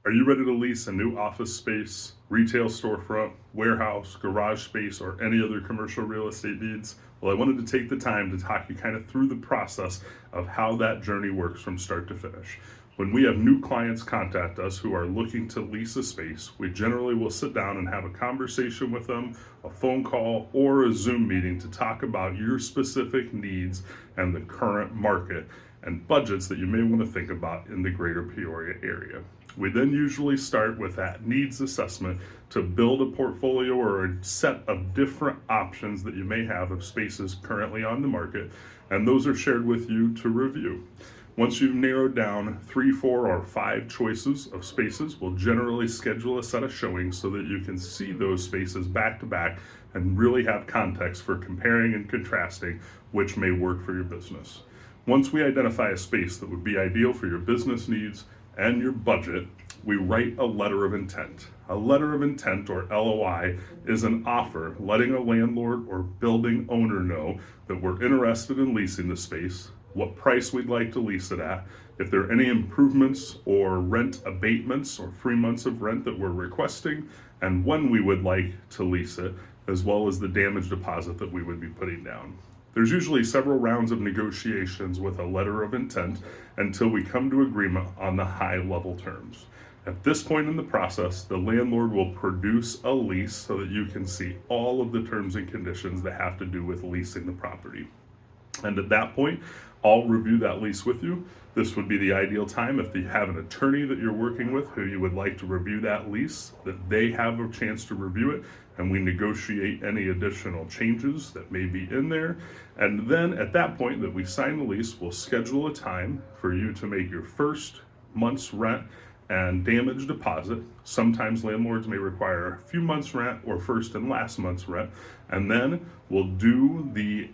Are you ready to lease a new office space, retail storefront, warehouse, garage space, or any other commercial real estate needs? Well, I wanted to take the time to talk you kind of through the process of how that journey works from start to finish. When we have new clients contact us who are looking to lease a space, we generally will sit down and have a conversation with them, a phone call, or a Zoom meeting to talk about your specific needs and the current market and budgets that you may want to think about in the greater Peoria area. We then usually start with that needs assessment to build a portfolio or a set of different options that you may have of spaces currently on the market, and those are shared with you to review. Once you've narrowed down 3, 4, or 5 choices of spaces, we'll generally schedule a set of showings so that you can see those spaces back to back and really have context for comparing and contrasting which may work for your business. Once we identify a space that would be ideal for your business needs and your budget, we write a letter of intent. A letter of intent, or LOI, is an offer letting a landlord or building owner know that we're interested in leasing the space, what price we'd like to lease it at, if there are any improvements or rent abatements or 3 months of rent that we're requesting, and when we would like to lease it, as well as the damage deposit that we would be putting down. There's usually several rounds of negotiations with a letter of intent until we come to agreement on the high level terms. At this point in the process, the landlord will produce a lease so that you can see all of the terms and conditions that have to do with leasing the property. And at that point, I'll review that lease with you. This would be the ideal time if you have an attorney that you're working with who you would like to review that lease, that they have a chance to review it, and we negotiate any additional changes that may be in there. And then at that point that we sign the lease, we'll schedule a time for you to make your first month's rent and damage deposit. Sometimes landlords may require a few months rent or first and last month's rent, and then we'll do the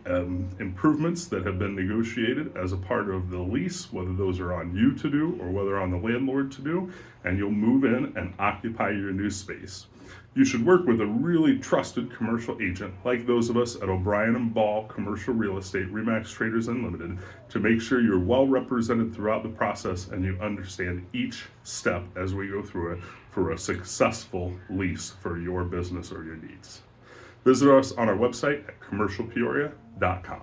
improvements that have been negotiated as a part of the lease, whether those are on you to do or whether on the landlord to do, and you'll move in and occupy your new space. You should work with a really trusted commercial agent like those of us at O'Brien & Ball Commercial Real Estate, REMAX Traders Unlimited, to make sure you're well represented throughout the process and you understand each step as we go through it for a successful lease for your business or your needs. Visit us on our website at commercialpeoria.com.